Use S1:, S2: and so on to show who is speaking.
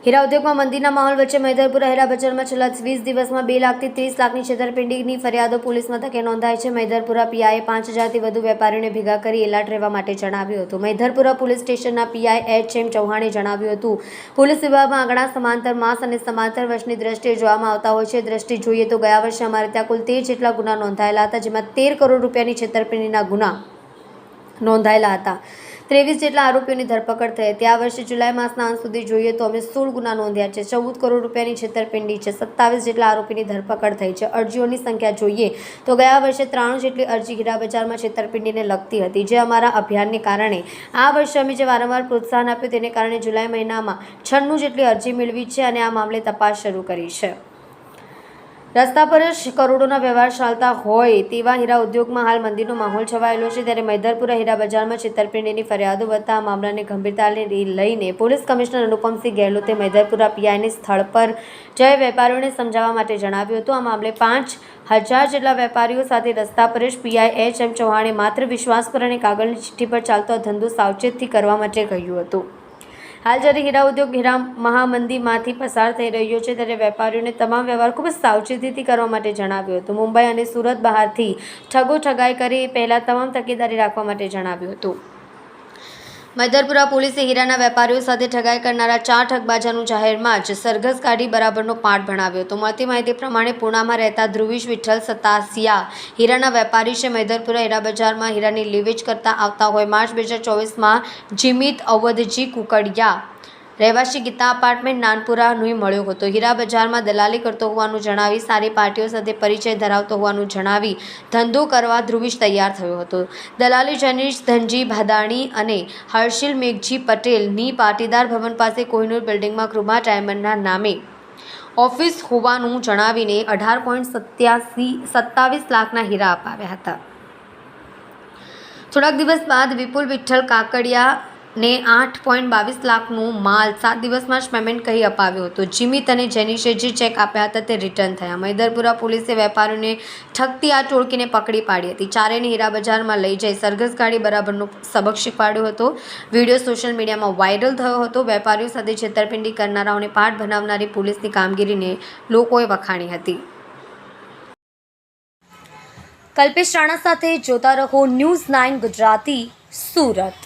S1: હીરા ઉદ્યોગમાં મંદીના માહોલ વચ્ચે મૈદરપુરા હીરા બજારમાં છેલ્લા 20 દિવસમાં 2 લાખથી 30 લાખની છેતરપિંડીની ફરિયાદો પોલીસ મથકે નોંધાઈ છે। મૈદરપુરા પીઆઈએ 5000થી વધુ વેપારીઓને ભેગા કરી એલર્ટ રહેવા માટે જણાવ્યું હતું। મૈદરપુરા પોલીસ સ્ટેશનના પીઆઈ એચ.એમ. ચૌહાણે જણાવ્યું હતું, પોલીસ વિભાગમાં આંકડા સમાંતર માસ અને સમાંતર વર્ષની દ્રષ્ટિએ જોવામાં આવતા હોય છે। દ્રષ્ટિ જોઈએ તો ગયા વર્ષે અમારે ત્યાં કુલ 13 જેટલા ગુના નોંધાયેલા હતા, જેમાં 13 કરોડ રૂપિયાની છેતરપિંડીના ગુના નોંધાયેલા હતા। 23 જેટલા આરોપીઓની ધરપકડ થઈ હતી। આ વર્ષે જુલાઈ માસના અંત સુધી જોઈએ તો અમે 16 ગુના નોંધ્યા છે। 14 કરોડ રૂપિયાની છેતરપિંડી છે। 27 જેટલા આરોપીની ધરપકડ થઈ છે। અરજીઓની સંખ્યા જોઈએ તો ગયા વર્ષે 93 જેટલી અરજી હીરા બજારમાં છેતરપિંડીને લગતી હતી, જે અમારા અભિયાનને કારણે આ વર્ષે અમે જે વારંવાર પ્રોત્સાહન આપ્યું તેને કારણે જુલાઈ મહિનામાં 96 જેટલી અરજી મેળવી છે અને આ મામલે તપાસ શરૂ કરી છે। રસ્તા પર જ કરોડોના વ્યવહાર ચાલતા હોય તેવા હીરા ઉદ્યોગમાં હાલ મંદીનો માહોલ છવાયેલો છે, ત્યારે મૈદરપુરા હીરા બજારમાં છેતરપિંડીની ફરિયાદો વધતા આ મામલાને ગંભીરતાને લઈને પોલીસ કમિશનર અનુપમસિંહ ગેહલોતે મૈદરપુરા પીઆઈને સ્થળ પર જઈ વેપારીઓને સમજાવવા માટે જણાવ્યું હતું। આ મામલે 5000 જેટલા વેપારીઓ સાથે રસ્તા પર જ પીઆઈ એચ.એમ. ચૌહાણે માત્ર વિશ્વાસ પર અને કાગળની ચિઠ્ઠી પર ચાલતો આ ધંધો સાવચેતથી કરવા માટે કહ્યું હતું। હાલ જ્યારે હીરા ઉદ્યોગ હીરા મહામંદીમાંથી પસાર થઈ રહ્યો છે, ત્યારે વેપારીઓને તમામ વ્યવહાર ખૂબ જ સાવચેતીથી કરવા માટે જણાવ્યું હતું। મુંબઈ અને સુરત બહારથી ઠગાઈ કરી પહેલાં તમામ તકેદારી રાખવા માટે જણાવ્યું હતું। મૈદરપુરા પોલીસે હીરાના વેપારીઓ સાથે ઠગાઈ કરનારા 4 ઠગબાજાનું જાહેરમાં જ સરઘસ કાઢી બરાબરનો પાઠ ભણાવ્યો હતો। મળતી માહિતી પ્રમાણે પૂનામાં રહેતા ધ્રુવીશ વિઠ્ઠલ સતાસિયા હીરાના વેપારી છે। મૈદરપુરા હીરા બજારમાં હીરાની લીવેચ કરતા આવતા હોય માર્ચ 2024માં જીમિત અવધજી કુકડિયા રહેવાસી ગીતા અપાર્ટમેન્ટ નાનપુરાનો મળ્યો હતો। હીરા બજારમાં દલાલી કરતો હોવાનું જણાવી સારી પાર્ટીઓ સાથે પરિચય ધરાવતો હોવાનું જણાવી ધંધો કરવા ધ્રુવીશ તૈયાર થયો હતો। દલાલી જનીશ ધનજી ભાદાણી અને હર્ષિલ મેઘજી પટેલની પાટીદાર ભવન પાસે કોહિનૂર બિલ્ડિંગમાં કૃપા ડાયમંડના નામે ઓફિસ હોવાનું જણાવીને 18.27 લાખના હીરા અપાવ્યા હતા। થોડાક દિવસ બાદ વિપુલ વિઠ્ઠલ કાકડિયા ને 8.22 લાખનું માલ 7 દિવસમાં જ પેમેન્ટ કહી અપાવ્યો હતો। જીમિત અને જેનિશે જે ચેક આપ્યા હતા તે રિટર્ન થયા। મૈદરપુરા પોલીસે વેપારીઓને ઠગતી આ ટોળકીને પકડી પાડી હતી। ચારેયને હીરા બજારમાં લઈ જઈ સરઘસ ગાડી બરાબરનો સબક શીખવાડ્યો હતો। વિડીયો સોશિયલ મીડિયામાં વાયરલ થયો હતો। વેપારીઓ સાથે છેતરપિંડી કરનારાઓને પાઠ ભણાવનારી પોલીસની કામગીરીને લોકોએ વખાણી હતી। કલ્પેશ રાણા સાથે જોતા રહો ન્યૂઝ 9 ગુજરાતી, સુરત।